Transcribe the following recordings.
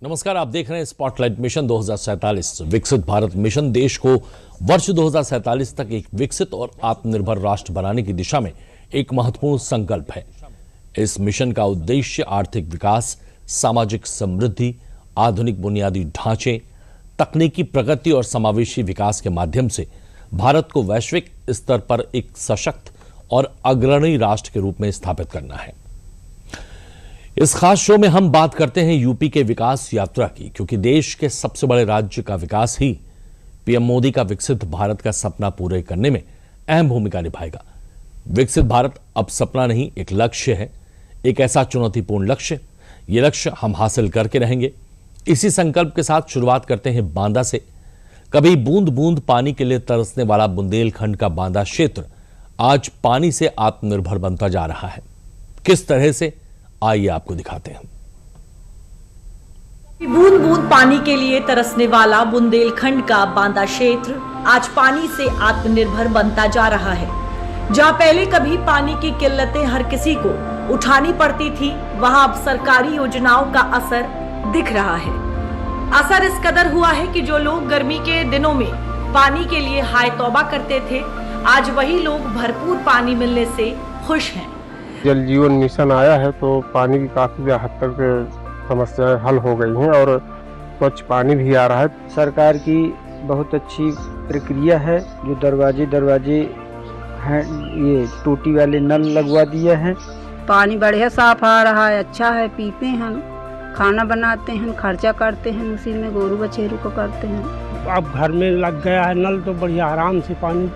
नमस्कार, आप देख रहे हैं स्पॉटलाइट मिशन 2047। विकसित भारत मिशन देश को वर्ष 2047 तक एक विकसित और आत्मनिर्भर राष्ट्र बनाने की दिशा में एक महत्वपूर्ण संकल्प है। इस मिशन का उद्देश्य आर्थिक विकास, सामाजिक समृद्धि, आधुनिक बुनियादी ढांचे, तकनीकी प्रगति और समावेशी विकास के माध्यम से भारत को वैश्विक स्तर पर एक सशक्त और अग्रणी राष्ट्र के रूप में स्थापित करना है। इस खास शो में हम बात करते हैं यूपी के विकास यात्रा की, क्योंकि देश के सबसे बड़े राज्य का विकास ही पीएम मोदी का विकसित भारत का सपना पूरे करने में अहम भूमिका निभाएगा। विकसित भारत अब सपना नहीं, एक लक्ष्य है, एक ऐसा चुनौतीपूर्ण लक्ष्य। ये लक्ष्य हम हासिल करके रहेंगे। इसी संकल्प के साथ शुरुआत करते हैं बांदा से। कभी बूंद बूंद पानी के लिए तरसने वाला बुंदेलखंड का बांदा क्षेत्र आज पानी से आत्मनिर्भर बनता जा रहा है। किस तरह से, आइए आपको दिखाते हैं। बूंद बूंद पानी के लिए तरसने वाला बुंदेलखंड का बांदा क्षेत्र आज पानी से आत्मनिर्भर बनता जा रहा है। जहां पहले कभी पानी की किल्लतें हर किसी को उठानी पड़ती थी, वहां अब सरकारी योजनाओं का असर दिख रहा है। असर इस कदर हुआ है कि जो लोग गर्मी के दिनों में पानी के लिए हाय तौबा करते थे, आज वही लोग भरपूर पानी मिलने से खुश हैं। जल जीवन मिशन आया है तो पानी की काफी हद तक समस्याएं हल हो गई हैं और स्वच्छ पानी भी आ रहा है। सरकार की बहुत अच्छी प्रक्रिया है। जो दरवाजे हैं, ये टूटी वाले नल लगवा दिया है। पानी बढ़िया साफ आ रहा है, अच्छा है, पीते हैं, खाना बनाते हैं, खर्चा करते हैं, उसी में गोरू बछेरू को करते हैं। अब घर में लग गया है नल तो बढ़िया आराम से पानी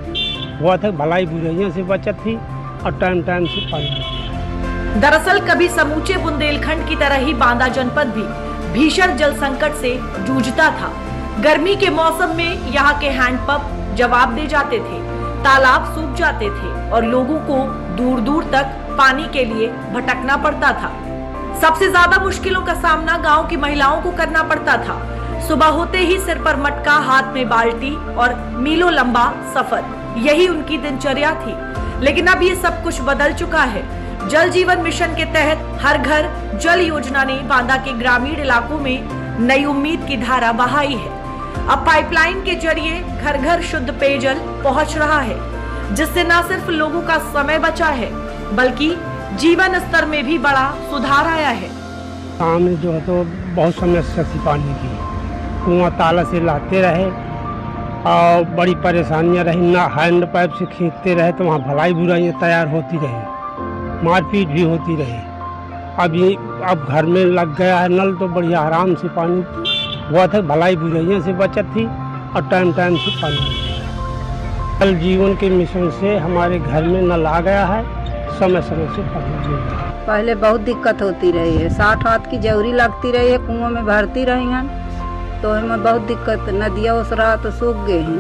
हुआ था। भलाई बुराइयों से बचत थी और टाइम से पानी। दरअसल कभी समूचे बुंदेलखंड की तरह ही बांदा जनपद भी भीषण जल संकट से जूझता था। गर्मी के मौसम में यहाँ के हैंडपंप जवाब दे जाते थे, तालाब सूख जाते थे और लोगों को दूर दूर तक पानी के लिए भटकना पड़ता था। सबसे ज्यादा मुश्किलों का सामना गांव की महिलाओं को करना पड़ता था। सुबह होते ही सिर पर मटका, हाथ में बाल्टी और मीलों लंबा सफर, यही उनकी दिनचर्या थी। लेकिन अब ये सब कुछ बदल चुका है। जल जीवन मिशन के तहत हर घर जल योजना ने बांदा के ग्रामीण इलाकों में नई उम्मीद की धारा बहाई है। अब पाइपलाइन के जरिए घर घर शुद्ध पेयजल पहुंच रहा है, जिससे न सिर्फ लोगों का समय बचा है, बल्कि जीवन स्तर में भी बड़ा सुधार आया है। सामने जो है तो बहुत समस्या थी पानी की। कुआं ताला से लाते रहे और बड़ी परेशानियां रही। ना हैंड पाइप से खींचते रहे तो वहाँ भलाई बुराइयाँ तैयार होती रही, मारपीट भी होती रही। अब घर में लग गया है नल तो बढ़िया आराम से पानी हुआ था। भलाई बुराइयों से बचत थी और टाइम से पानी। जल जीवन के मिशन से हमारे घर में नल आ गया है, समय से पानी मिल रहा है। पहले बहुत दिक्कत होती रही है, 60 हाथ की जौरी लगती रही है, कुओं में भरती रही हैं तो हमें बहुत दिक्कत। नदियाँ उस रहा तो सूख गए हैं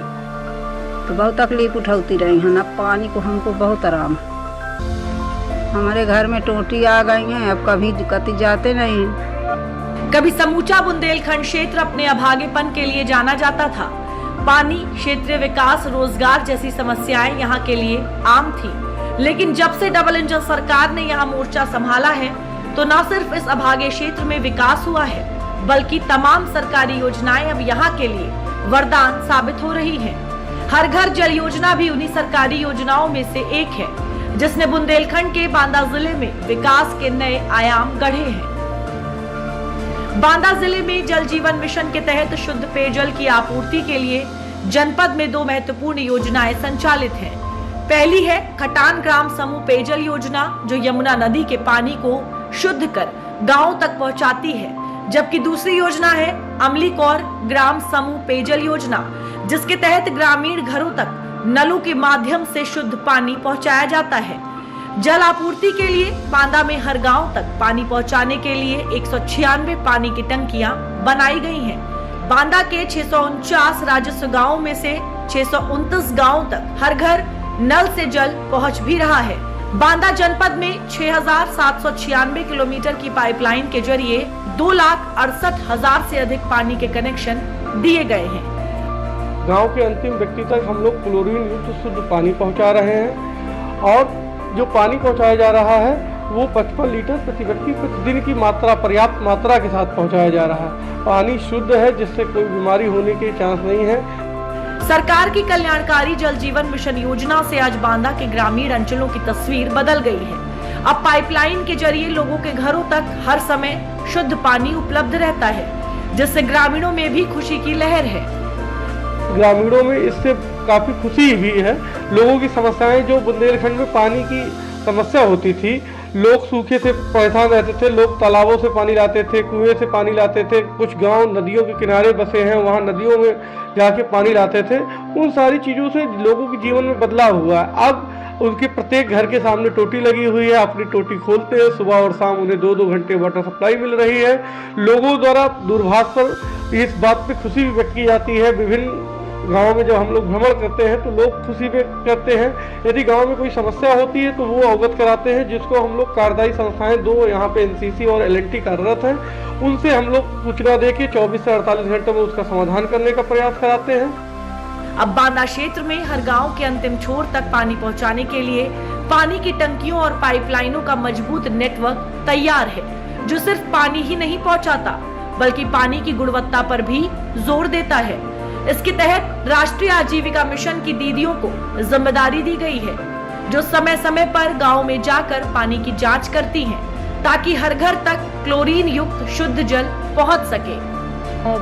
तो बहुत तकलीफ उठाती रही हैं। अब पानी को हमको बहुत आराम है। हमारे घर में टोटी आ गई हैं, अब कभी कभी जाते नहीं हैं। कभी समूचा बुंदेलखंड क्षेत्र अपने अभागेपन के लिए जाना जाता था। पानी, क्षेत्रीय विकास, रोजगार जैसी समस्याएं यहाँ के लिए आम थी। लेकिन जब से डबल इंजन सरकार ने यहाँ मोर्चा संभाला है तो न सिर्फ इस अभागे क्षेत्र में विकास हुआ है, बल्कि तमाम सरकारी योजनाएं अब यहाँ के लिए वरदान साबित हो रही हैं। हर घर जल योजना भी उन्हीं सरकारी योजनाओं में से एक है, जिसने बुंदेलखंड के बांदा जिले में विकास के नए आयाम गढ़े हैं। बांदा जिले में जल जीवन मिशन के तहत शुद्ध पेयजल की आपूर्ति के लिए जनपद में 2 महत्वपूर्ण योजनाएं संचालित हैं। पहली है खटान ग्राम समूह पेयजल योजना, जो यमुना नदी के पानी को शुद्ध कर गाँव तक पहुँचाती है, जबकि दूसरी योजना है अमलीकौर ग्राम समूह पेयजल योजना, जिसके तहत ग्रामीण घरों तक नलों के माध्यम से शुद्ध पानी पहुंचाया जाता है। जल आपूर्ति के लिए बांदा में हर गांव तक पानी पहुंचाने के लिए 196 पानी की टंकियां बनाई गई हैं। बांदा के 649 राजस्व गांवों में से 629 गांवों तक हर घर नल से जल पहुंच भी रहा है। बांदा जनपद में 6,796 किलोमीटर की पाइपलाइन के जरिए 2,68,000 से अधिक पानी के कनेक्शन दिए गए हैं। गांव के अंतिम व्यक्ति तक हम लोग क्लोरीन युक्त शुद्ध पानी पहुंचा रहे हैं और जो पानी पहुंचाया जा रहा है वो 55 लीटर प्रति व्यक्ति प्रतिदिन की मात्रा पर्याप्त मात्रा के साथ पहुंचाया जा रहा है। पानी शुद्ध है, जिससे कोई बीमारी होने के चांस नहीं है। सरकार की कल्याणकारी जल जीवन मिशन योजना से आज बांदा के ग्रामीण अंचलों की तस्वीर बदल गई है। अब पाइपलाइन के जरिए लोगों के घरों तक हर समय शुद्ध पानी उपलब्ध रहता है, जिससे ग्रामीणों में भी खुशी की लहर है। ग्रामीणों में इससे काफी खुशी भी है। लोगों की समस्याएं, जो बुंदेलखंड में पानी की समस्या होती थी, लोग सूखे से परेशान रहते थे, लोग तालाबों से पानी लाते थे, कुएं से पानी लाते थे, कुछ गांव नदियों के किनारे बसे हैं, वहां नदियों में जाके पानी लाते थे। उन सारी चीजों से लोगों के जीवन में बदलाव हुआ है। अब उनके प्रत्येक घर के सामने टोटी लगी हुई है, अपनी टोटी खोलते हैं, सुबह और शाम उन्हें 2-2 घंटे वाटर सप्लाई मिल रही है। लोगों द्वारा दूरभाष पर इस बात पे खुशी भी व्यक्त की जाती है। विभिन्न गाँव में जब हम लोग भ्रमण करते हैं तो लोग खुशी व्यक्त करते हैं। यदि गांव में कोई समस्या होती है तो वो अवगत कराते हैं, जिसको हम लोग कार्यदायी संस्थाएं 2 यहाँ पे NCC और LNT कार्यरत हैं, उनसे हम लोग सूचना देके 24 से 48 घंटे में उसका समाधान करने का प्रयास कराते हैं। अब बांदा क्षेत्र में हर गांव के अंतिम छोर तक पानी पहुंचाने के लिए पानी की टंकियों और पाइपलाइनों का मजबूत नेटवर्क तैयार है, जो सिर्फ पानी ही नहीं पहुंचाता बल्कि पानी की गुणवत्ता पर भी जोर देता है। इसके तहत राष्ट्रीय आजीविका मिशन की दीदियों को जिम्मेदारी दी गई है, जो समय समय पर गाँव में जाकर पानी की जाँच करती है, ताकि हर घर तक क्लोरीन युक्त शुद्ध जल पहुँच सके।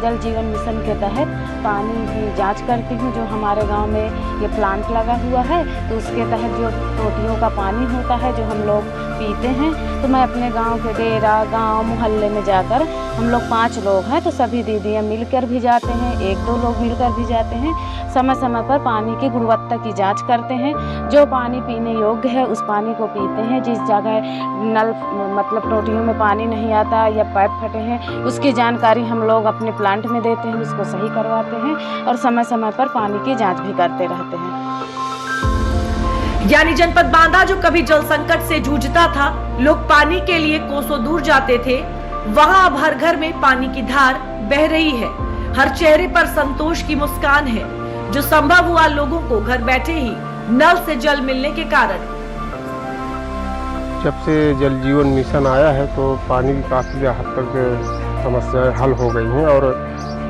जल जीवन मिशन के तहत पानी की जांच करती हूँ। जो हमारे गांव में ये प्लांट लगा हुआ है, तो उसके तहत जो टोटियों का पानी होता है जो हम लोग पीते हैं, तो मैं अपने गांव के डेरा गांव मोहल्ले में जाकर, हम लोग 5 लोग हैं तो सभी दीदियाँ मिलकर भी जाते हैं, 1-2 लोग मिलकर भी जाते हैं। समय समय पर पानी की गुणवत्ता की जाँच करते हैं। जो पानी पीने योग्य है उस पानी को पीते हैं। जिस जगह नल मतलब टोटियों में पानी नहीं आता या पाइप फटे हैं, उसकी जानकारी हम लोग अपने प्लांट में देते हैं, उसको सही करवाते हैं और समय समय पर पानी की जांच भी करते रहते हैं। यानी जनपद बांदा जो कभी जल संकट से जूझता था, लोग पानी के लिए कोसों दूर जाते थे, वहां अब हर घर में पानी की धार बह रही है। हर चेहरे पर संतोष की मुस्कान है, जो संभव हुआ लोगों को घर बैठे ही नल से जल मिलने के कारण। जब से जल जीवन मिशन आया है तो पानी की काफी हद तक समस्याएं हल हो गई हैं और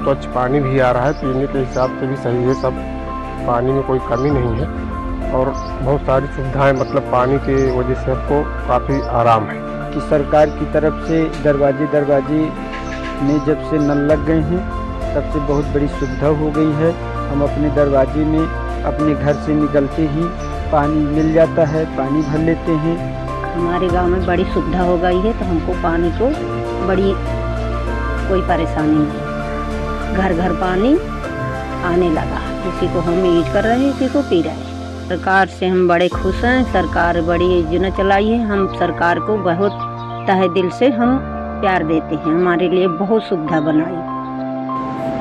स्वच्छ पानी भी आ रहा है। पीने के हिसाब से भी सही है, सब पानी में कोई कमी नहीं है और बहुत सारी सुविधाएं, मतलब पानी की वजह से हमको काफ़ी आराम है। कि सरकार की तरफ से दरवाजे में जब से नल लग गए हैं, तब से बहुत बड़ी सुविधा हो गई है। हम अपने दरवाजे में अपने घर से निकलते ही पानी मिल जाता है, पानी भर लेते हैं। हमारे गांव में बड़ी सुविधा हो गई है, तो हमको पानी को बड़ी कोई परेशानी नहीं, घर घर पानी आने लगा। किसी को हम यूज कर रहे हैं, किसी को पी रहे हैं। सरकार से हम बड़े खुश हैं। सरकार बड़ी योजना चलाई है, हम सरकार को बहुत तहे दिल से हम प्यार देते हैं। हमारे लिए बहुत सुविधा बनाई।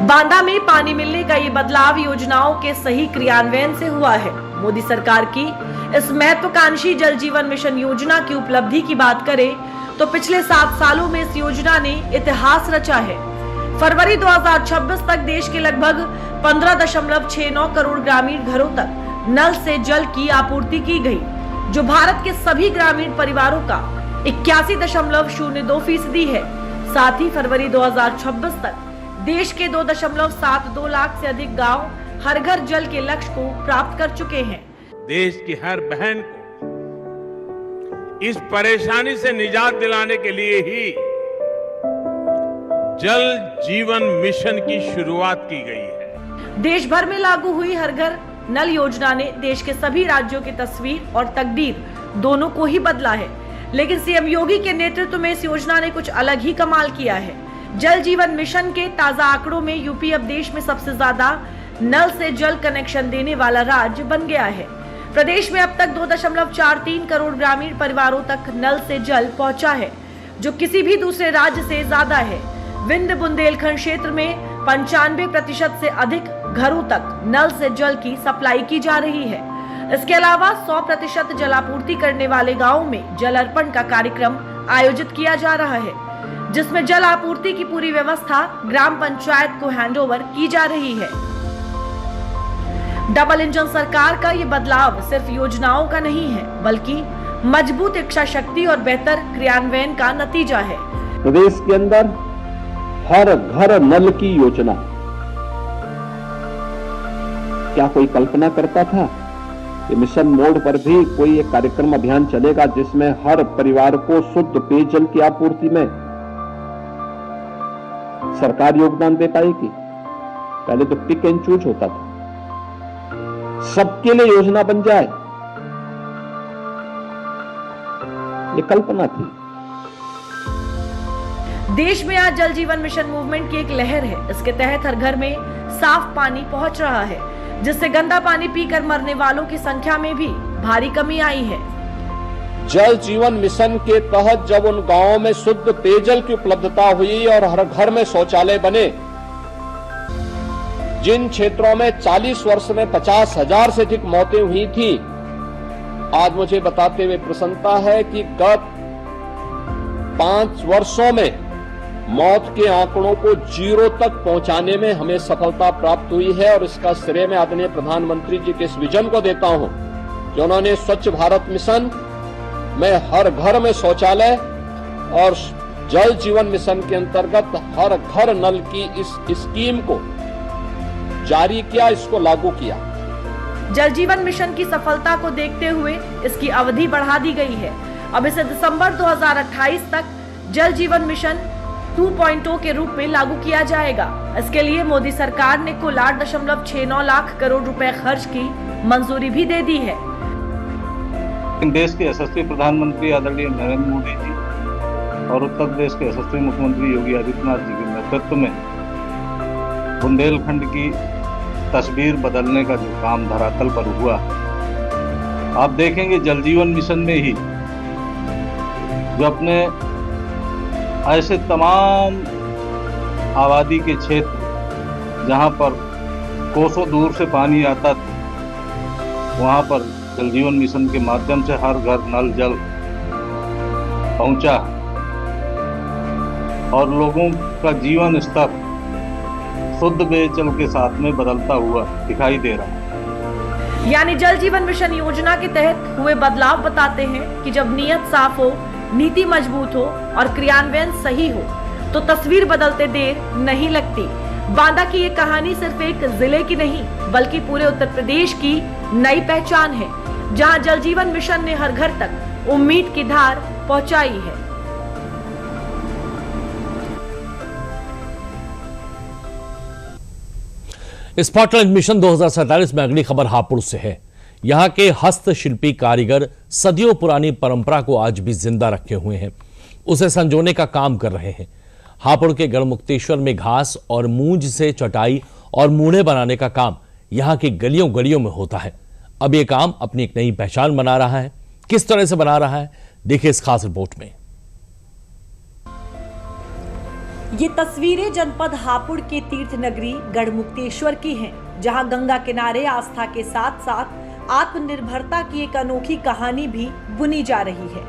बांदा में पानी मिलने का ये बदलाव योजनाओं के सही क्रियान्वयन से हुआ है। मोदी सरकार की इस महत्वाकांक्षी जल जीवन मिशन योजना की उपलब्धि की बात करें तो पिछले 7 सालों में इस योजना ने इतिहास रचा है। फरवरी 2026 तक देश के लगभग 15.69 करोड़ ग्रामीण घरों तक नल से जल की आपूर्ति की गई, जो भारत के सभी ग्रामीण परिवारों का 81.02% है। साथ ही फरवरी 2026 तक देश के 2.72 लाख से अधिक गांव हर घर जल के लक्ष्य को प्राप्त कर चुके हैं। देश की हर बहन को इस परेशानी से निजात दिलाने के लिए ही जल जीवन मिशन की शुरुआत की गई है। देश भर में लागू हुई हर घर नल योजना ने देश के सभी राज्यों की तस्वीर और तकदीर दोनों को ही बदला है। लेकिन सीएम योगी के नेतृत्व में इस योजना ने कुछ अलग ही कमाल किया है। जल जीवन मिशन के ताजा आंकड़ों में यूपी अब देश में सबसे ज्यादा नल से जल कनेक्शन देने वाला राज्य बन गया है। प्रदेश में अब तक 2.43 करोड़ ग्रामीण परिवारों तक नल से जल पहुंचा है, जो किसी भी दूसरे राज्य से ज्यादा है। विंध्य बुंदेलखंड क्षेत्र में 95% से अधिक घरों तक नल से जल की सप्लाई की जा रही है। इसके अलावा 100% जलापूर्ति करने वाले गाँव में जल अर्पण का कार्यक्रम आयोजित किया जा रहा है, जिसमें जल आपूर्ति की पूरी व्यवस्था ग्राम पंचायत को हैंडओवर की जा रही है। डबल इंजन सरकार का ये बदलाव सिर्फ योजनाओं का नहीं है, बल्कि मजबूत इच्छा शक्ति और बेहतर क्रियान्वयन का नतीजा है। प्रदेश के अंदर हर घर नल की योजना, क्या कोई कल्पना करता था कि मिशन मोड पर भी कोई एक कार्यक्रम अभियान चलेगा जिसमें हर परिवार को शुद्ध पेयजल की आपूर्ति में सरकार योगदान दे पाएगी? पहले तो पिक एंड चूज होता था, सबके लिए योजना बन जाए, ये कल्पना थी। देश में आज जल जीवन मिशन मूवमेंट की एक लहर है। इसके तहत हर घर में साफ पानी पहुंच रहा है, जिससे गंदा पानी पीकर मरने वालों की संख्या में भी भारी कमी आई है। जल जीवन मिशन के तहत जब उन गांवों में शुद्ध पेयजल की उपलब्धता हुई और हर घर में शौचालय बने, जिन क्षेत्रों में 40 वर्ष में 50,000 से अधिक मौतें हुई थी, आज मुझे बताते हुए प्रसन्नता है कि गत 5 वर्षों में मौत के आंकड़ों को 0 तक पहुंचाने में हमें सफलता प्राप्त हुई है। और इसका श्रेय मैं आदरणीय प्रधानमंत्री जी के इस विजन को देता हूं जो उन्होंने स्वच्छ भारत मिशन में हर घर में शौचालय और जल जीवन मिशन के अंतर्गत हर घर नल की इस स्कीम को जारी किया, इसको लागू किया। जल जीवन मिशन की सफलता को देखते हुए इसकी अवधि बढ़ा दी गई है। अब इसे दिसंबर 2028 तक जल जीवन मिशन 2.0 के रूप में लागू किया जाएगा। इसके लिए मोदी सरकार ने कुल 8.69 लाख करोड़ रुपए खर्च की मंजूरी भी दे दी है। देश के यशस्वी प्रधानमंत्री आदरणीय नरेंद्र मोदी जी और उत्तर प्रदेश के यशस्वी मुख्यमंत्री योगी आदित्यनाथ जी के नेतृत्व में बुंदेलखंड की तस्वीर बदलने का जो काम धरातल पर हुआ, आप देखेंगे जल जीवन मिशन में ही जो अपने ऐसे तमाम आबादी के क्षेत्र जहां पर कोसों दूर से पानी आता था, वहां पर जल जीवन मिशन के माध्यम से हर घर नल जल पहुंचा और लोगों का जीवन स्तर शुद्ध पेयजल के साथ में बदलता हुआ दिखाई दे रहा है। यानी जल जीवन मिशन योजना के तहत हुए बदलाव बताते हैं कि जब नीयत साफ हो, नीति मजबूत हो और क्रियान्वयन सही हो तो तस्वीर बदलते देर नहीं लगती। बांदा की ये कहानी सिर्फ एक जिले की नहीं बल्कि पूरे उत्तर प्रदेश की नई पहचान है, जहां जल जीवन मिशन ने हर घर तक उम्मीद की धार पहुंचाई है। स्पॉटलाइट मिशन 2047 में अगली खबर हापुड़ से है। यहाँ के हस्तशिल्पी कारीगर सदियों पुरानी परंपरा को आज भी जिंदा रखे हुए हैं, उसे संजोने का काम कर रहे हैं। हापुड़ के गढ़मुक्तेश्वर में घास और मूंज से चटाई और मूढ़े बनाने का काम यहाँ की गलियों गलियों में होता है। अब ये काम अपनी एक नई पहचान बना रहा है। किस तरह से बना रहा है, देखिए इस खास रिपोर्ट में। ये तस्वीरें जनपद हापुड़ के तीर्थ नगरी गढ़मुक्तेश्वर की हैं, जहां गंगा किनारे आस्था के साथ साथ आत्मनिर्भरता की एक अनोखी कहानी भी बुनी जा रही है।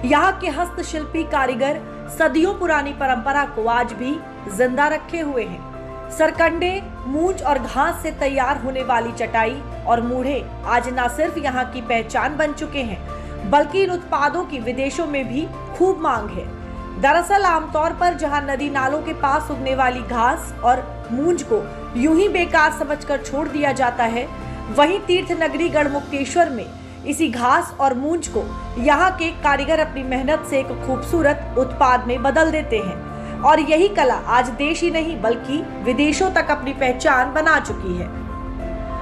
यहाँ के हस्तशिल्पी कारीगर सदियों पुरानी परंपरा को आज भी जिंदा रखे हुए हैं। सरकंडे, मूंज और घास से तैयार होने वाली चटाई और मूढ़े आज न सिर्फ यहाँ की पहचान बन चुके हैं बल्कि इन उत्पादों की विदेशों में भी खूब मांग है। दरअसल आमतौर पर जहां नदी नालों के पास उगने वाली घास और मूंज को यूं ही बेकार समझकर छोड़ दिया जाता है, वहीं तीर्थ नगरी गढ़मुक्तेश्वर में इसी घास और मूंज को यहाँ के कारीगर अपनी मेहनत से एक खूबसूरत उत्पाद में बदल देते हैं और यही कला आज देश ही नहीं बल्कि विदेशों तक अपनी पहचान बना चुकी है।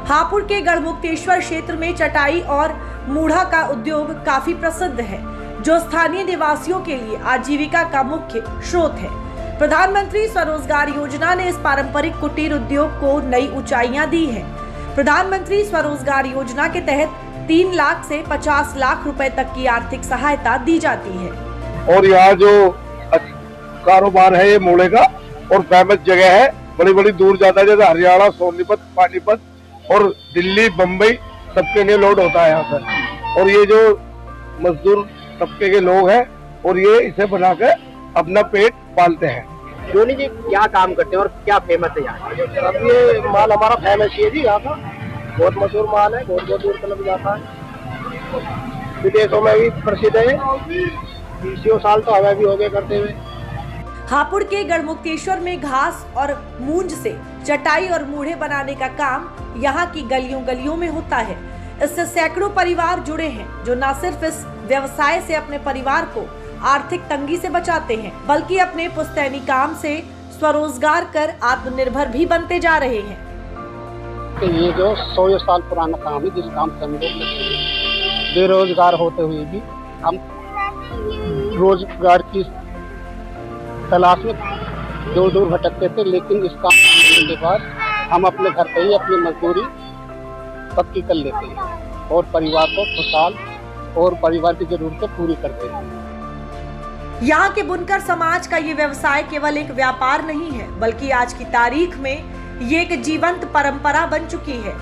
हापुड़ के गढ़मुक्तेश्वर क्षेत्र में चटाई और मूढ़ा का उद्योग काफी प्रसिद्ध है, जो स्थानीय निवासियों के लिए आजीविका का मुख्य स्रोत है। प्रधानमंत्री स्वरोजगार योजना ने इस पारंपरिक कुटीर उद्योग को नई ऊंचाइयां दी है। प्रधानमंत्री स्वरोजगार योजना के तहत 3 लाख से 50 लाख रुपए तक की आर्थिक सहायता दी जाती है। और यहाँ जो कारोबार है ये मूढ़े का और फेमस जगह है, बड़ी बड़ी दूर जाता है, जैसे हरियाणा, सोनीपत, पानीपत और दिल्ली, बम्बई सबके लिए लोड होता है यहाँ पर। और ये जो मजदूर तबके के लोग हैं और ये इसे बनाकर अपना पेट पालते हैं। जोनी जी क्या काम करते हैं और क्या फेमस है यहाँ? अब ये माल हमारा फेमस है जी, यहाँ का बहुत मशहूर माल है, बहुत बहुत दूर तक जाता है। विदेशों में भी प्रसिद्ध है। 20 साल तो हमें भी हो गए करते हुए। हापुड़ के गढ़मुक्तेश्वर में घास और मूंज से चटाई और मूढ़े बनाने का काम यहाँ की गलियों गलियों में होता है। इससे सैकड़ों परिवार जुड़े हैं जो न सिर्फ इस व्यवसाय से अपने परिवार को आर्थिक तंगी से बचाते हैं बल्कि अपने पुश्तैनी काम से स्वरोजगार कर आत्मनिर्भर भी बनते जा रहे हैं। ये जो 100 साल पुराना काम है, जिस काम से हम लोग बेरोजगार होते हुए भी हम रोजगार की तलाश में दूर दूर भटकते थे, लेकिन इस काम करने के बाद हम अपने घर पे ही अपनी मजदूरी पक्की कर लेते हैं और परिवार को खुशहाल और परिवार की जरूरतें पूरी करते हैं। यहाँ के बुनकर समाज का ये व्यवसाय केवल एक व्यापार नहीं है बल्कि आज की तारीख में ये एक जीवंत परंपरा बन चुकी है।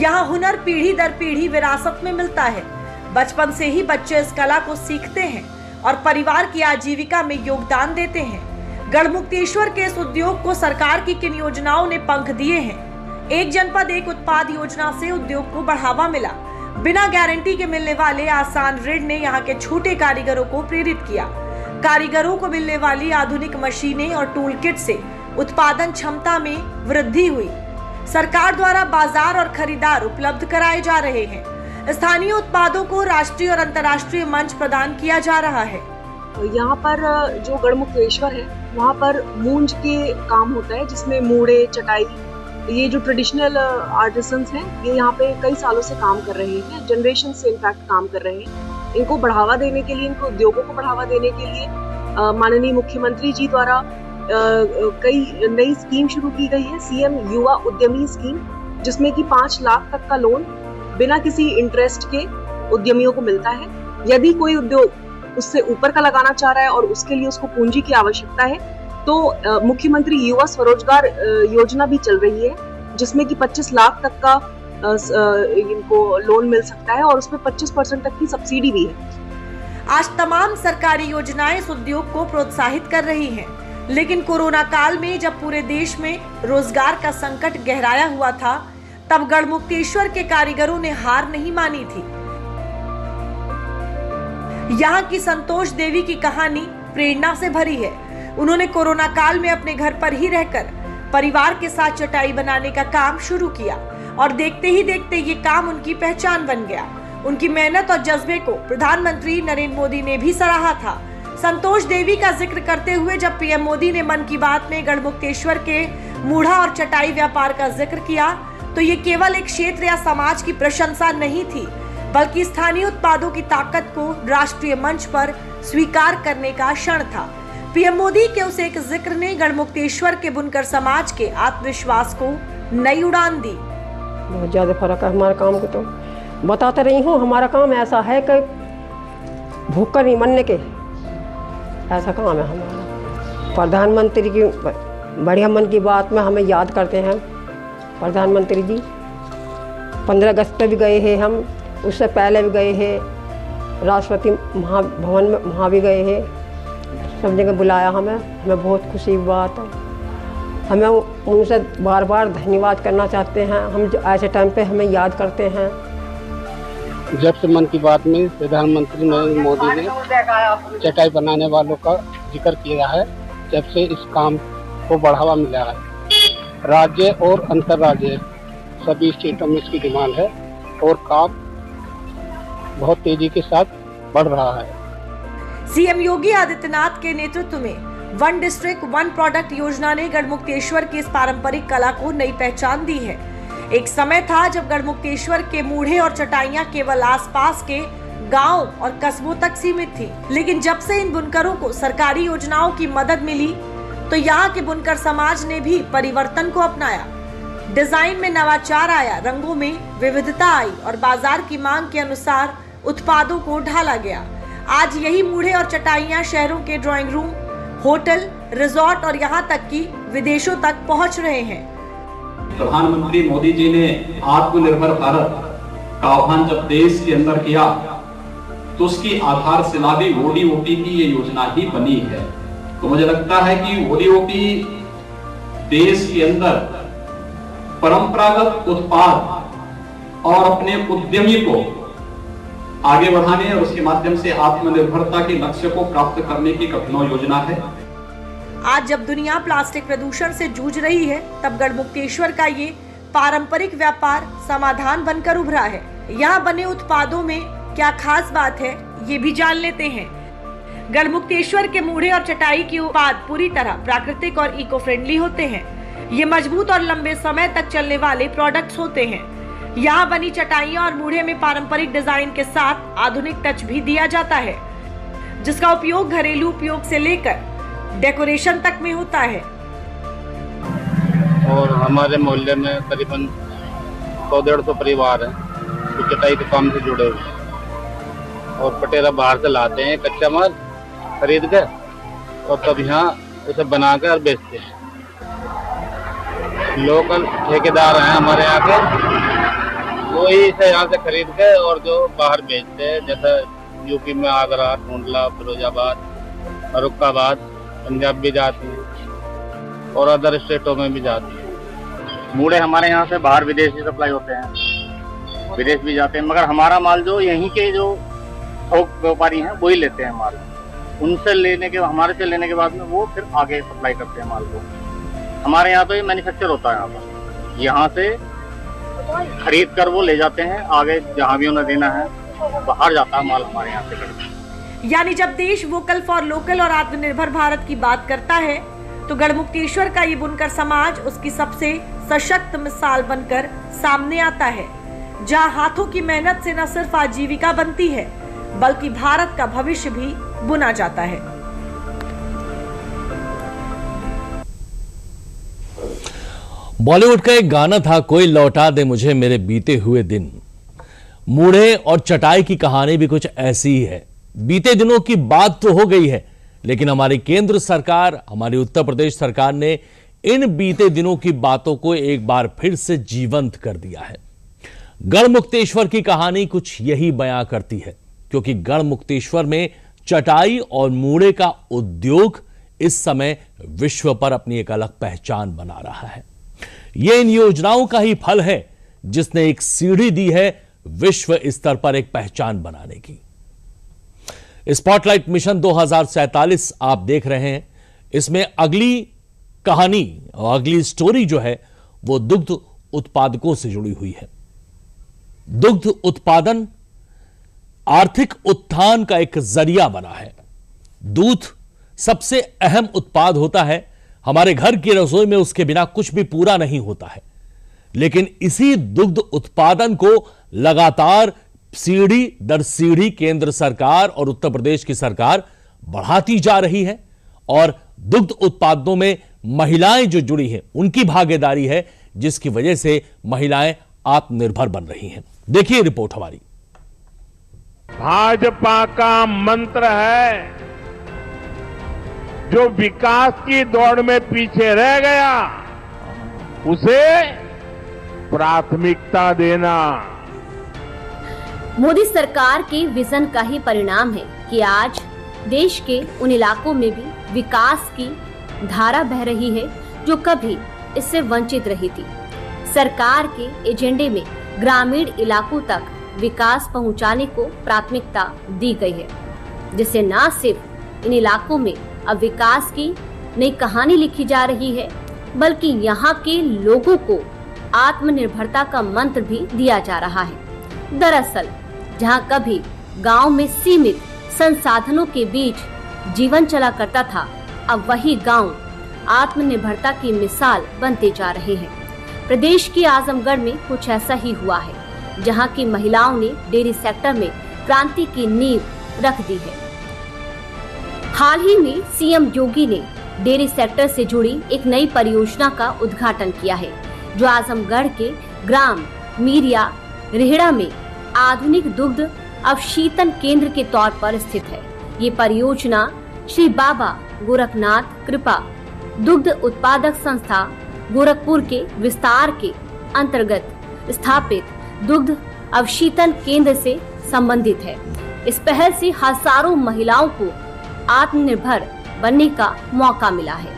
यहाँ हुनर पीढ़ी दर पीढ़ी विरासत में मिलता है। बचपन से ही बच्चे इस कला को सीखते हैं और परिवार की आजीविका में योगदान देते हैं। गढ़मुक्तेश्वर के इस उद्योग को सरकार की किन योजनाओं ने पंख दिए हैं? एक जनपद एक उत्पाद योजना से उद्योग को बढ़ावा मिला। बिना गारंटी के मिलने वाले आसान ऋण ने यहाँ के छोटे कारीगरों को प्रेरित किया। कारीगरों को मिलने वाली आधुनिक मशीनें और टूल किट से उत्पादन क्षमता में वृद्धि हुई। सरकार द्वारा बाजार और खरीदार उपलब्ध कराए जा रहे हैं। स्थानीय उत्पादों को राष्ट्रीय और अंतर्राष्ट्रीय मंच प्रदान किया जा रहा है। यहाँ पर जो गढ़मुक्तेश्वर है वहाँ पर मूंज के काम होता है, जिसमें मूढ़े चटाई, ये जो ट्रेडिशनल आर्टिसंस हैं ये यहाँ पे कई सालों से काम कर रहे हैं, जनरेशन से इनफैक्ट काम कर रहे हैं। इनको बढ़ावा देने के लिए, इनको उद्योगों को बढ़ावा देने के लिए माननीय मुख्यमंत्री जी द्वारा कई नई स्कीम शुरू की गई है। सीएम युवा उद्यमी स्कीम, जिसमें कि 5 लाख तक का लोन बिना किसी इंटरेस्ट के उद्यमियों को मिलता है। यदि कोई उद्योग उससे ऊपर का लगाना चाह रहा है और उसके लिए उसको पूंजी की आवश्यकता है तो मुख्यमंत्री युवा स्वरोजगार योजना भी चल रही है, जिसमें कि 25 लाख तक का इनको लोन मिल सकता है और उसमें 25% तक की सब्सिडी भी है। आज तमाम सरकारी योजनाएं इस उद्योग को प्रोत्साहित कर रही हैं, लेकिन कोरोना काल में जब पूरे देश में रोजगार का संकट गहराया हुआ था, तब गढ़मुक्तेश्वर के कारीगरों ने हार नहीं मानी थी। यहाँ की संतोष देवी की कहानी प्रेरणा से भरी है। उन्होंने कोरोना काल में अपने घर पर ही रहकर परिवार के साथ चटाई बनाने का काम शुरू किया और देखते ही देखते ये काम उनकी पहचान बन गया। उनकी मेहनत और जज्बे को प्रधानमंत्री नरेंद्र मोदी ने भी सराहा था। संतोष देवी का जिक्र करते हुए जब पीएम मोदी ने मन की बात में गढ़मुक्तेश्वर के मूढ़ा और चटाई व्यापार का जिक्र किया तो ये केवल एक क्षेत्र या समाज की प्रशंसा नहीं थी, बल्कि स्थानीय उत्पादों की ताकत को राष्ट्रीय मंच पर स्वीकार करने का क्षण था। पीएम मोदी के उस एक जिक्र ने गढ़मुक्तेश्वर के बुनकर समाज के आत्मविश्वास को नई उड़ान दी। बहुत ज्यादा फर्क है हमारे काम को, तो बताते रही हूँ। हमारा काम ऐसा है कि भूखा नहीं मरने के, ऐसा काम है हमारा। प्रधानमंत्री की बढ़िया मन की बात में हमें याद करते हैं प्रधानमंत्री जी। 15 अगस्त पे भी गए हैं हम, उससे पहले भी गए हैं, राष्ट्रपति भवन में वहाँ भी गए हैं, सब जगह बुलाया हमें बहुत खुशी की बात है। हमें उनसे बार बार धन्यवाद करना चाहते हैं। हम ऐसे टाइम पे हमें याद करते हैं। जब से मन की बात में प्रधानमंत्री नरेंद्र मोदी ने चटाई बनाने वालों का जिक्र किया है, जब से इस काम को बढ़ावा मिला है। राज्य और अंतर्राज्य सभी स्टेटों में इसकी डिमांड है और काम बहुत तेजी के साथ बढ़ रहा है। सीएम योगी आदित्यनाथ के नेतृत्व में 1 डिस्ट्रिक्ट 1 प्रोडक्ट योजना ने गढ़मुक्तेश्वर की इस पारंपरिक कला को नई पहचान दी है। एक समय था जब गढ़मुक्तेश्वर के मूढ़े और चटाइयां केवल आसपास के गांव और कस्बों तक सीमित थी, लेकिन जब से इन बुनकरों को सरकारी योजनाओं की मदद मिली तो यहाँ के बुनकर समाज ने भी परिवर्तन को अपनाया। डिजाइन में नवाचार आया, रंगों में विविधता आई और बाजार की मांग के अनुसार उत्पादों को ढाला गया। आज यही मूढ़े और चटाइयां शहरों के ड्राइंग रूम, होटल, रिजॉर्ट और यहाँ तक कि विदेशों तक पहुँच रहे हैं। प्रधानमंत्री मोदी जी ने आत्मनिर्भर भारत का आह्वान जब देश के अंदर किया तो उसकी आधारशिला भी ओडीओपी की ये योजना ही बनी है। तो मुझे लगता है कि ओडीओपी देश के अंदर परंपरागत उत्पाद और अपने उद्यमी को आगे बढ़ाने और उसके माध्यम से आत्मनिर्भरता के लक्ष्य को प्राप्त करने की एक अभिनव योजना है। आज जब दुनिया प्लास्टिक प्रदूषण से जूझ रही है, तब गढ़मुक्तेश्वर का ये पारंपरिक व्यापार समाधान बनकर उभरा है। यहाँ बने उत्पादों में क्या खास बात है, ये भी जान लेते हैं। गढ़मुक्तेश्वर के मूढ़े और चटाई के उत्पाद पूरी तरह प्राकृतिक और इको फ्रेंडली होते हैं। ये मजबूत और लंबे समय तक चलने वाले प्रोडक्ट्स होते हैं। यहाँ बनी चटाइयाँ और मूढ़े में पारंपरिक डिजाइन के साथ आधुनिक टच भी दिया जाता है, जिसका उपयोग घरेलू उपयोग से लेकर डेकोरेशन तक में होता है। और हमारे मोहल्ले में करीबन 100-150 परिवार हैं जो चटाई के काम से जुड़े हुए हैं और पटेरा बाहर से लाते हैं कच्चा माल खरीद कर और तब यहाँ उसे बनाकर बेचते हैं। लोकल ठेकेदार हैं हमारे यहाँ के, वही इसे यहाँ से खरीद के और जो बाहर बेचते हैं, जैसे यूपी में आगरा, टूंडला, फिरोजाबाद, फरुखाबाद, पंजाब भी जाती है और अदर स्टेटों में भी जाती है। मूढ़े हमारे यहाँ से बाहर विदेश भी सप्लाई होते हैं, विदेश भी जाते हैं, मगर हमारा माल जो यहीं के जो थोक व्यापारी हैं वही लेते हैं माल। उनसे लेने के हमारे से लेने के बाद में वो फिर आगे सप्लाई करते हैं माल को। हमारे यहाँ तो ये मैन्युफैक्चर होता है, यहाँ से खरीद कर वो ले जाते हैं, आगे जहाँ भी उन्हें देना है बाहर जाता है माल हमारे यहाँ से। यानी जब देश वोकल फॉर लोकल और आत्मनिर्भर भारत की बात करता है, तो गढ़मुक्तेश्वर का ये बुनकर समाज उसकी सबसे सशक्त मिसाल बनकर सामने आता है, जहाँ हाथों की मेहनत से न सिर्फ आजीविका बनती है, बल्कि भारत का भविष्य भी बुना जाता है। बॉलीवुड का एक गाना था, कोई लौटा दे मुझे मेरे बीते हुए दिन। मूढ़े और चटाई की कहानी भी कुछ ऐसी ही है। बीते दिनों की बात तो हो गई है, लेकिन हमारी केंद्र सरकार, हमारी उत्तर प्रदेश सरकार ने इन बीते दिनों की बातों को एक बार फिर से जीवंत कर दिया है। गढ़मुक्तेश्वर की कहानी कुछ यही बयां करती है, क्योंकि गढ़मुक्तेश्वर में चटाई और मूढ़े का उद्योग इस समय विश्व पर अपनी एक अलग पहचान बना रहा है। यह इन योजनाओं का ही फल है, जिसने एक सीढ़ी दी है विश्व स्तर पर एक पहचान बनाने की। स्पॉटलाइट मिशन 2047 आप देख रहे हैं। इसमें अगली कहानी और अगली स्टोरी जो है वो दुग्ध उत्पादकों से जुड़ी हुई है। दुग्ध उत्पादन आर्थिक उत्थान का एक जरिया बना है। दूध सबसे अहम उत्पाद होता है। हमारे घर की रसोई में उसके बिना कुछ भी पूरा नहीं होता है, लेकिन इसी दुग्ध उत्पादन को लगातार सीढ़ी दर सीढ़ी केंद्र सरकार और उत्तर प्रदेश की सरकार बढ़ाती जा रही है। और दुग्ध उत्पादों में महिलाएं जो जुड़ी हैं, उनकी भागीदारी है, जिसकी वजह से महिलाएं आत्मनिर्भर बन रही हैं। देखिए रिपोर्ट हमारी। भाजपा का मंत्र है, जो विकास की दौड़ में पीछे रह गया उसे प्राथमिकता देना। मोदी सरकार के विजन का ही परिणाम है कि आज देश के उन इलाकों में भी विकास की धारा बह रही है जो कभी इससे वंचित रही थी। सरकार के एजेंडे में ग्रामीण इलाकों तक विकास पहुंचाने को प्राथमिकता दी गई है, जिससे न सिर्फ इन इलाकों में अब विकास की नई कहानी लिखी जा रही है, बल्कि यहाँ के लोगों को आत्मनिर्भरता का मंत्र भी दिया जा रहा है। दरअसल जहाँ कभी गांव में सीमित संसाधनों के बीच जीवन चला करता था, अब वही गांव आत्मनिर्भरता की मिसाल बनते जा रहे हैं। प्रदेश के आजमगढ़ में कुछ ऐसा ही हुआ है, जहां की महिलाओं ने डेयरी सेक्टर में क्रांति की नींव रख दी है। हाल ही में सीएम योगी ने डेयरी सेक्टर से जुड़ी एक नई परियोजना का उद्घाटन किया है, जो आजमगढ़ के ग्राम मीरिया रेहड़ा में आधुनिक दुग्ध अवशीतन केंद्र के तौर पर स्थित है। ये परियोजना श्री बाबा गोरखनाथ कृपा दुग्ध उत्पादक संस्था गोरखपुर के विस्तार के अंतर्गत स्थापित दुग्ध अवशीतन केंद्र से संबंधित है। इस पहल से हजारों महिलाओं को आत्मनिर्भर बनने का मौका मिला है।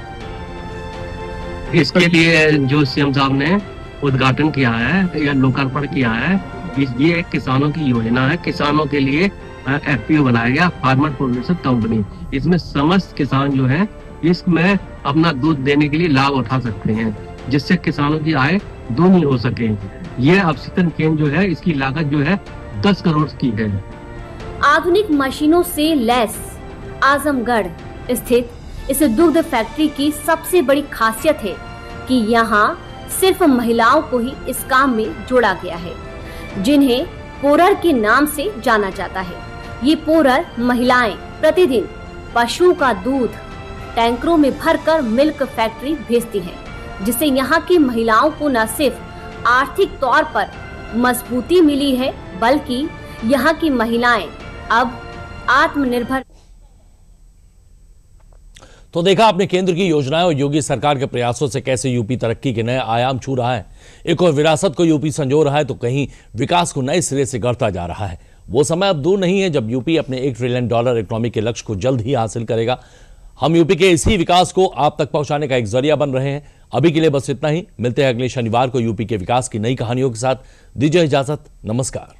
इसके लिए जो सीएम साहब ने उद्घाटन किया है या लोकार्पण किया है, ये एक किसानों की योजना है। किसानों के लिए FPO बनाया गया, फार्मर प्रोड्यूसर कंपनी। इसमें समस्त किसान जो है इसमें अपना दूध देने के लिए लाभ उठा सकते हैं, जिससे किसानों की आय दोगुनी हो सके। ये अपशिष्टन केंद्र जो है इसकी लागत जो है 10 करोड़ की है। आधुनिक मशीनों से लैस आजमगढ़ स्थित इस दुग्ध फैक्ट्री की सबसे बड़ी खासियत है कि यहाँ सिर्फ महिलाओं को ही इस काम में जोड़ा गया है, जिन्हें पोरर के नाम से जाना जाता है। ये पोरर महिलाएं प्रतिदिन पशुओं का दूध टैंकरों में भरकर मिल्क फैक्ट्री भेजती हैं, जिससे यहाँ की महिलाओं को न सिर्फ आर्थिक तौर पर मजबूती मिली है, बल्कि यहाँ की महिलाएं अब आत्मनिर्भर। तो देखा आपने केंद्र की योजनाएं और योगी सरकार के प्रयासों से कैसे यूपी तरक्की के नए आयाम छू रहा है। एक और विरासत को यूपी संजो रहा है तो कहीं विकास को नए सिरे से गढ़ता जा रहा है। वो समय अब दूर नहीं है जब यूपी अपने $1 ट्रिलियन इकोनॉमी के लक्ष्य को जल्द ही हासिल करेगा। हम यूपी के इसी विकास को आप तक पहुंचाने का एक जरिया बन रहे हैं। अभी के लिए बस इतना ही। मिलते हैं अगले शनिवार को यूपी के विकास की नई कहानियों के साथ। दीजिए इजाजत, नमस्कार।